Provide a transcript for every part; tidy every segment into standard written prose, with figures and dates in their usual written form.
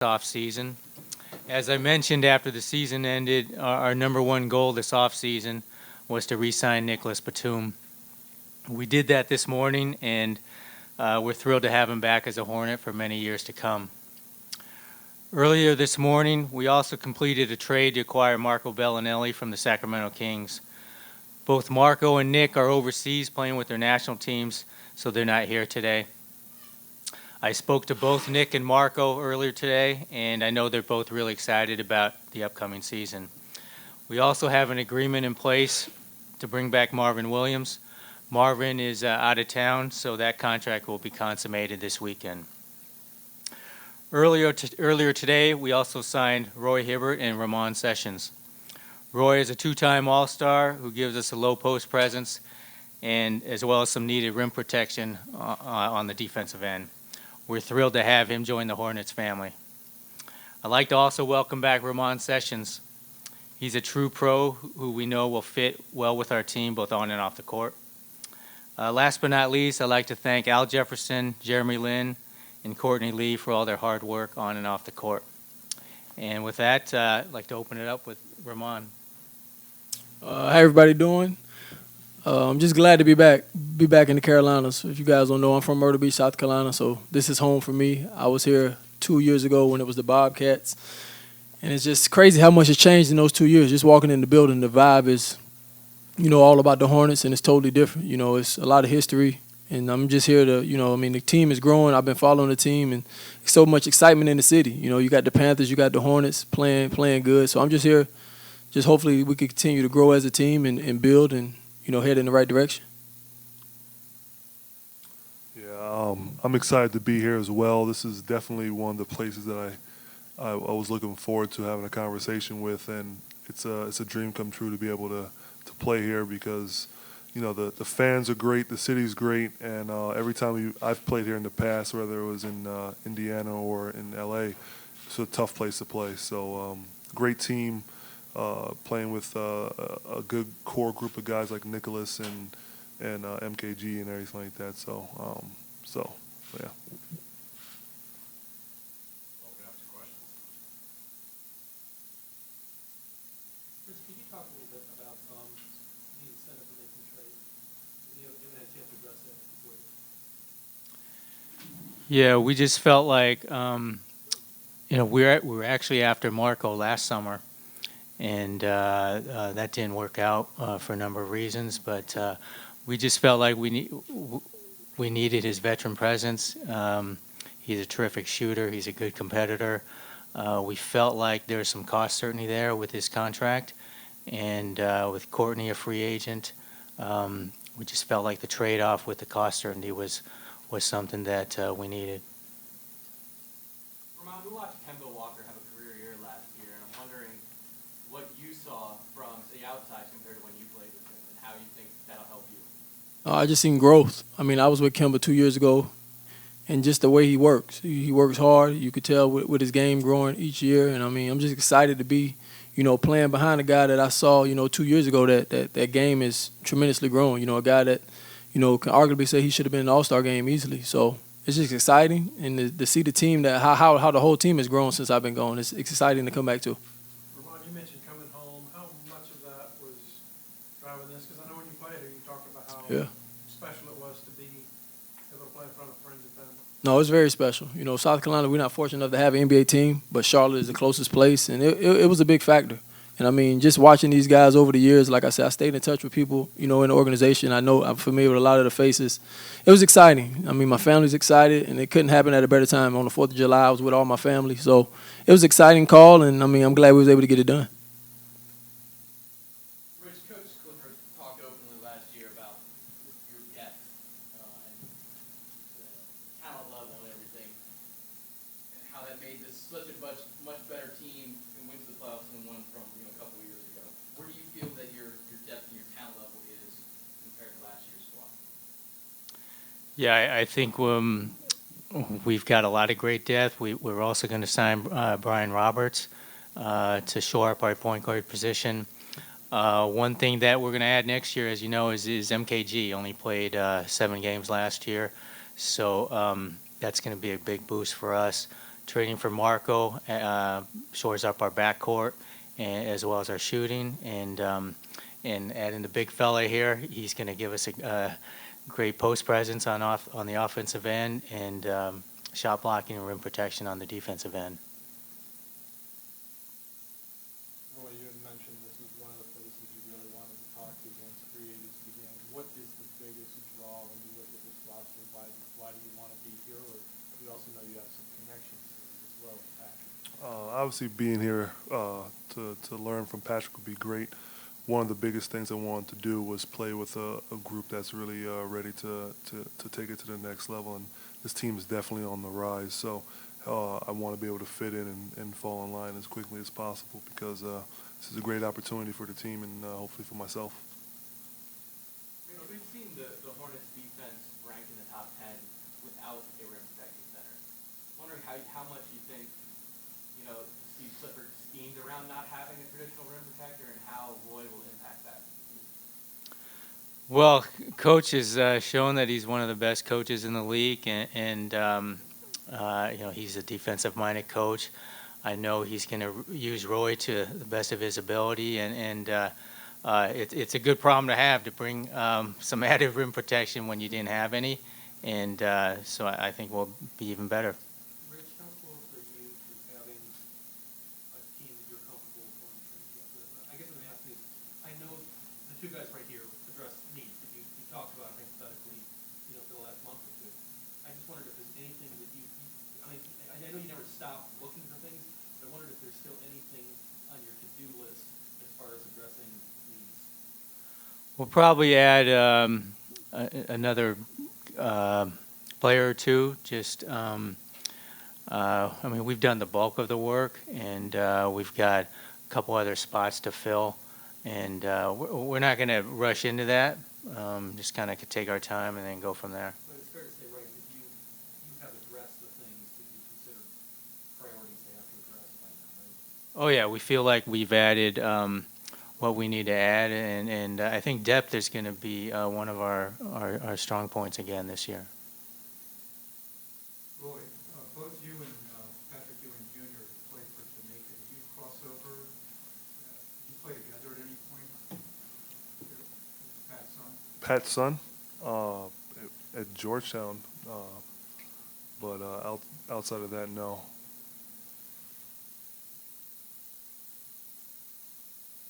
Offseason. As I mentioned, after the season ended, our number one goal this offseason was to re-sign Nicholas Batum. We did that this morning, and we're thrilled to have him back as a Hornet for many years to come. Earlier this morning, we also completed a trade to acquire Marco Bellinelli from the Sacramento Kings. Both Marco and Nick are overseas playing with their national teams, so they're not here today. I spoke to both Nick and Marco earlier today, and I know they're both really excited about the upcoming season. We also have an agreement in place to bring back Marvin Williams. Marvin is out of town, so that contract will be consummated this weekend. Earlier today, we also signed Roy Hibbert and Ramon Sessions. Roy is a two-time All-Star who gives us a low-post presence and as well as some needed rim protection on the defensive end. We're thrilled to have him join the Hornets family. I'd like to also welcome back Ramon Sessions. He's a true pro who we know will fit well with our team both on and off the court. Last but not least, I'd like to thank Al Jefferson, Jeremy Lin, and Courtney Lee for all their hard work on and off the court. And with that, I'd like to open it up with Ramon. How everybody doing? I'm just glad to be back in the Carolinas. If you guys don't know, I'm from Myrtle Beach, South Carolina, so this is home for me. I was here 2 years ago when it was the Bobcats, and it's just crazy how much has changed in those 2 years. Just walking in the building, the vibe is, all about the Hornets, and it's totally different. It's a lot of history, and I'm just here to, the team is growing. I've been following the team, and so much excitement in the city. You got the Panthers, you got the Hornets playing good, so I'm just here. Just hopefully we can continue to grow as a team and build and, head in the right direction. Yeah, I'm excited to be here as well. This is definitely one of the places that I was looking forward to having a conversation with, and it's a dream come true to be able to play here because, the fans are great, the city's great, and every time I've played here in the past, whether it was in Indiana or in LA, it's a tough place to play. So great team. Playing with a good core group of guys like Nicholas and MKG and everything like that. So yeah. Open up to questions. Chris, can you talk a little bit about the incentive for making trade? You haven't had a chance to address that before. Yeah, we just felt like, we were actually after Marco last summer. And that didn't work out for a number of reasons, but we just felt like we needed his veteran presence. He's a terrific shooter. He's a good competitor. We felt like there was some cost certainty there with his contract, and with Courtney a free agent, we just felt like the trade-off with the cost certainty was something that we needed. Ramon, we watched Kemba Walker have a career year last year, and I'm wondering what you saw from the outside compared to when you played with him and how you think that'll help you. I just seen growth. I was with Kemba 2 years ago, and just the way he works. He works hard. You could tell with his game growing each year, and I'm just excited to be, playing behind a guy that I saw, 2 years ago that game is tremendously growing. A guy that, can arguably say he should have been in the All-Star game easily. So it's just exciting, and to see the team, that how the whole team has grown since I've been gone. It's exciting to come back to. Ramon, you mentioned coming home. How much of that was driving this? Because I know when you played here, you talked about how special it was to be able to play in front of friends and family. No, it's very special. South Carolina, we're not fortunate enough to have an NBA team, but Charlotte is the closest place, and it was a big factor. And just watching these guys over the years, like I said, I stayed in touch with people, in the organization. I know I'm familiar with a lot of the faces. It was exciting. My family's excited, and it couldn't happen at a better time. On the 4th of July, I was with all my family. So it was an exciting call, and I'm glad we was able to get it done. Rich, Coach Clifford talked openly last year about your depth and the talent level and everything, and how that made this such a much better team and went to the playoffs than one from a couple of years ago. Where do you feel that your depth and your talent level is compared to last year's squad? Yeah, I think we've got a lot of great depth. We're also going to sign Brian Roberts to shore up our point guard position. One thing that we're going to add next year, as you know, is MKG. Only played 7 games last year, so that's going to be a big boost for us. trading for Marco shores up our backcourt and, as well as our shooting. And adding the big fella here, he's going to give us a great post presence on the offensive end and shot blocking and rim protection on the defensive end. Roy, you had mentioned this is one of the places you really wanted to talk to once free agency began. What is the biggest draw when you look at this roster? Why do you want to be here? Or you also know you have some connections to it as well with Patrick. Obviously, being here to learn from Patrick would be great. One of the biggest things I wanted to do was play with a group that's really ready to take it to the next level, and this team is definitely on the rise. So I want to be able to fit in and fall in line as quickly as possible because this is a great opportunity for the team and hopefully for myself. You know, we've seen the Hornets defense rank in the top 10 without a rim protecting center. Wondering how much you think, you know, Steve Clifford schemed around not having a traditional rim protector and how Roy will impact that. Well, Coach has shown that he's one of the best coaches in the league, and you know, he's a defensive-minded coach. I know he's going to use Roy to the best of his ability, and it's a good problem to have, to bring some added rim protection when you didn't have any, and so I think we'll be even better. Rich, how close are you to having a team that you're comfortable going together? I guess what I'm asking is, I know the two guys right here address needs that you talked about hypothetically, you know, for the last month or two. I just wondered if there's anything that I mean, I know you never stop looking for things, but I wondered if there's still anything on your to-do list as far as addressing needs. We'll probably add another player or two. Just, I mean, we've done the bulk of the work, and we've got a couple other spots to fill, and we're not going to rush into that. Just kind of take our time and then go from there. But it's fair to say, right, that you have addressed the things that you consider priorities they have to address by now, right? Oh yeah, we feel like we've added what we need to add, and I think depth is going to be one of our strong points again this year. Roy, both you and Patrick Ewing Jr. played for Jamaica. Did you cross over? Did you play together at any point? Pat's son? Pat's son at Georgetown, but outside of that, no.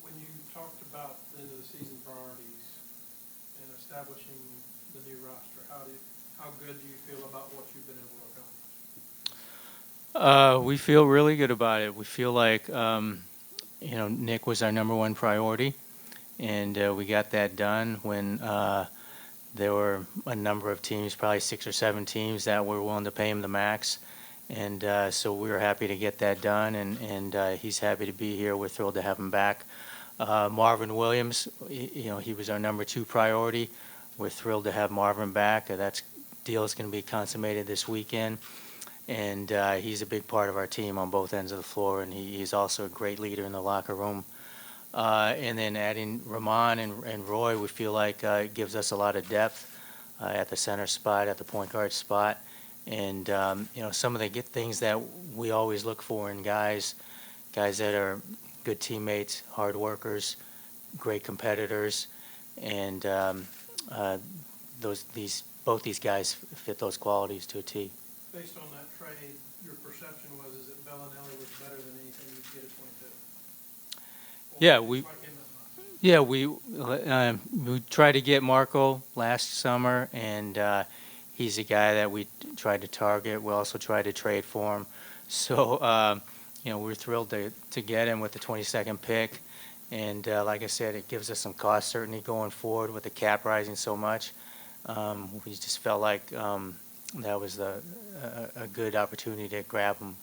When you talked about the end of the season priorities and establishing the new roster, how good do you feel about what you've been able to accomplish? We feel really good about it. We feel like you know, Nick was our number one priority, and we got that done when there were a number of teams, probably 6 or 7 teams, that were willing to pay him the max. And so we were happy to get that done, and he's happy to be here. We're thrilled to have him back. Marvin Williams, you know, he was our number 2 priority. We're thrilled to have Marvin back. That deal is going to be consummated this weekend, and he's a big part of our team on both ends of the floor, and he's also a great leader in the locker room. And then adding Ramon and Roy, we feel like it gives us a lot of depth at the center spot, at the point guard spot. And, you know, some of the things that we always look for in guys that are good teammates, hard workers, great competitors. And both these guys fit those qualities to a T. Based on that trade, your perception was is that Bellinelli was better than anything you could get at 22? Yeah, we tried to get Marco last summer, and he's a guy that we tried to target. We also tried to trade for him. So, you know, we're thrilled to get him with the 22nd pick. And like I said, it gives us some cost certainty going forward with the cap rising so much. We just felt like that was a good opportunity to grab him.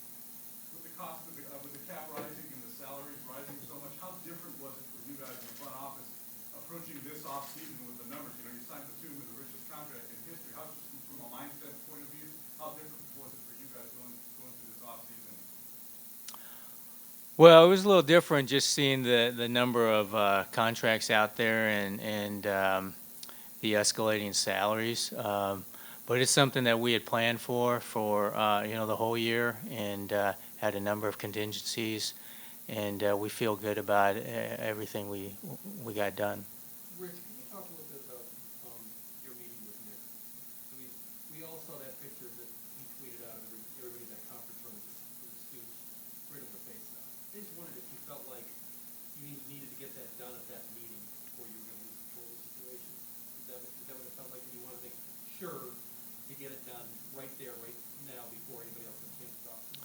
With the cost of with the cap rising and the salaries rising so much, how different was it for you guys in the front office approaching this offseason with the numbers? You know, you signed Batum with the richest contract in history. How, just from a mindset point of view, how different was it for you guys going through this offseason? Well, it was a little different just seeing the number of contracts out there and the escalating salaries. But it's something that we had planned for the whole year, and had a number of contingencies, and we feel good about everything we got done. Rich, can you talk a little bit about your meeting with Nick? I mean, we all saw that picture that he tweeted out of everybody at that conference room with the students right in the face now. I just wondered if you felt like you needed to get that done at that meeting before you were going to lose control of the situation. Is that what it felt like? And you wanted to make sure to get it done right there, right now, before anybody else had a chance to talk to you?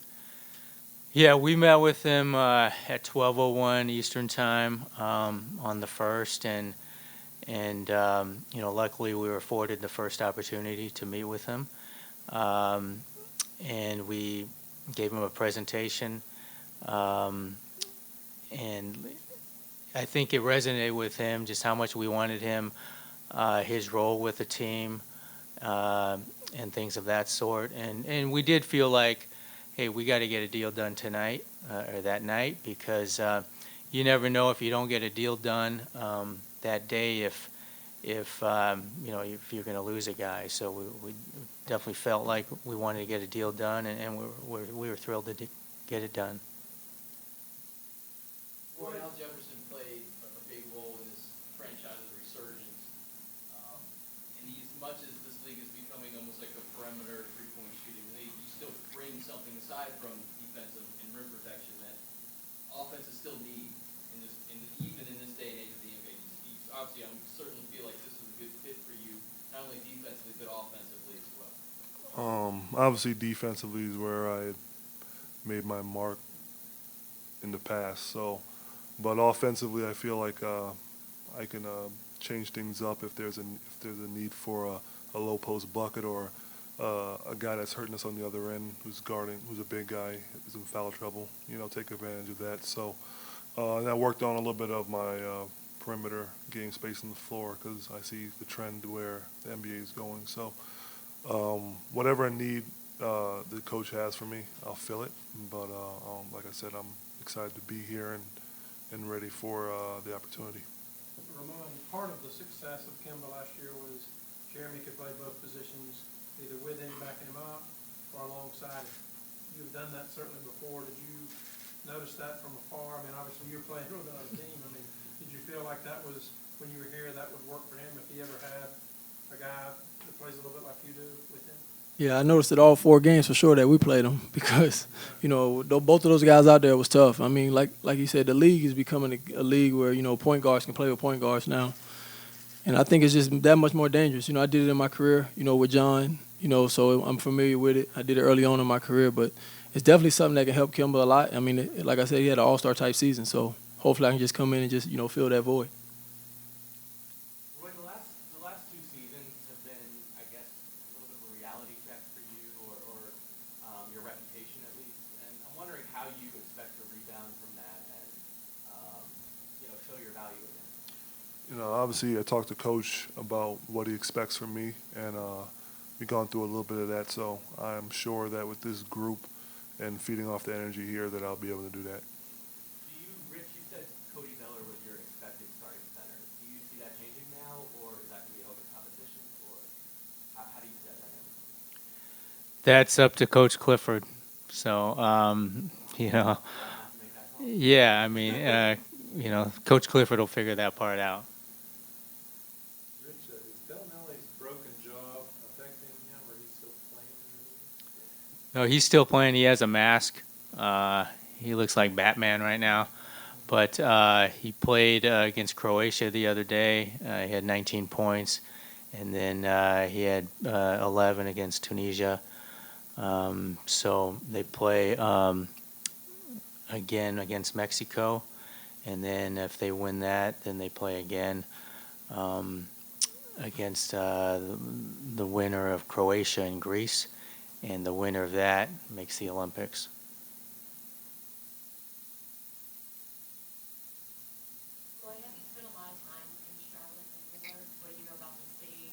Yeah, we met with him at 12:01 Eastern Time on the 1st, and luckily we were afforded the first opportunity to meet with him, and we gave him a presentation, and I think it resonated with him just how much we wanted him, his role with the team, and things of that sort, and we did feel like, hey, we got to get a deal done tonight or that night, because you never know if you don't get a deal done that day if you're going to lose a guy. So we definitely felt like we wanted to get a deal done, and we were thrilled to get it done. Roy, Al Jefferson played a big role in this franchise's resurgence. And as much as this league is becoming almost like a perimeter three-point shooting league, you still bring something aside from defensive and rim protection that offenses still need even in this day and age of the NBA. Obviously, I certainly feel like this is a good fit for you, not only defensively but offensively as well. Obviously, defensively is where I made my mark in the past. So, but offensively, I feel like I can change things up if there's a need for a low post bucket, or a guy that's hurting us on the other end, who's a big guy, is in foul trouble. Take advantage of that. So, and I worked on a little bit of my perimeter game space on the floor, because I see the trend where the NBA is going. So, whatever need the coach has for me, I'll fill it. But like I said, I'm excited to be here and ready for the opportunity. Ramon, part of the success of Kemba last year was Jeremy could play both positions, either with him, backing him up, or alongside him. You've done that certainly before. Did you notice that from afar? I mean, obviously you're playing with another team. I mean, did you feel like that was, when you were here, that would work for him if he ever had a guy that plays a little bit like you do with him? Yeah, I noticed it all 4 games for sure that we played them, because both of those guys out there was tough. I mean, like you said, the league is becoming a league where point guards can play with point guards now, and I think it's just that much more dangerous. I did it in my career, with John, so I'm familiar with it. I did it early on in my career, but it's definitely something that can help Kemba a lot. I mean, like I said, he had an all-star type season, so hopefully I can just come in and just fill that void. Roy, the last 2 seasons have been, I guess, a little bit of a reality check for you, or your reputation at least. And I'm wondering how you expect to rebound from that and show your value again. Obviously, I talked to Coach about what he expects from me, and we've gone through a little bit of that. So I'm sure that with this group and feeding off the energy here, that I'll be able to do that. Rich, you said Cody Zeller was your expected starting center. Do you see that changing now, or is that going to be open competition, or how do you see that dynamic? That's up to Coach Clifford. So, yeah, I mean, Coach Clifford will figure that part out. Rich, is Bellinelli's broken jaw affecting him, or he's still playing? No, he's still playing. He has a mask. He looks like Batman right now. But he played against Croatia the other day. He had 19 points. And then he had 11 against Tunisia. So they play again against Mexico. And then if they win that, then they play again against the winner of Croatia and Greece. And the winner of that makes the Olympics. Well, I have you spent a lot of time in Charlotte and Hibbert. What do you know about the city?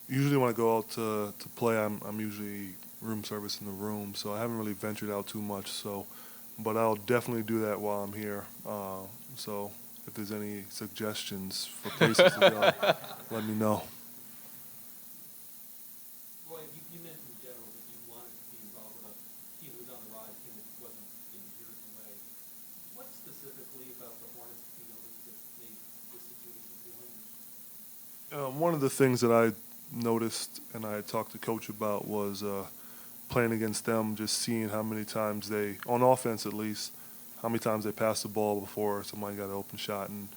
Usually when I go out to play, I'm usually room service in the room, so I haven't really ventured out too much. So, but I'll definitely do that while I'm here. So if there's any suggestions for places to go, let me know. Roy, you mentioned in general that you wanted to be involved with a team that was on the rise, team that wasn't years away. What specifically about the Hornets did you notice that made this situation appealing? One of the things that I noticed and I talked to Coach about was playing against them, just seeing how many times they, on offense at least, how many times they passed the ball before somebody got an open shot, and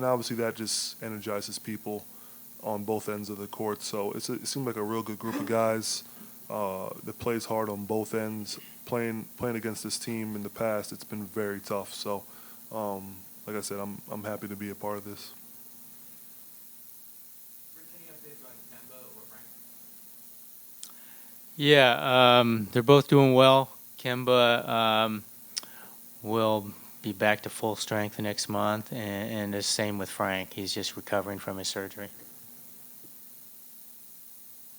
obviously that just energizes people on both ends of the court. So it seemed like a real good group of guys that plays hard on both ends. Playing against this team in the past, it's been very tough. So, like I said, I'm happy to be a part of this. Rich, any updates on Kemba or Frank? Yeah, they're both doing well. Kemba will be back to full strength next month, and the same with Frank. He's just recovering from his surgery.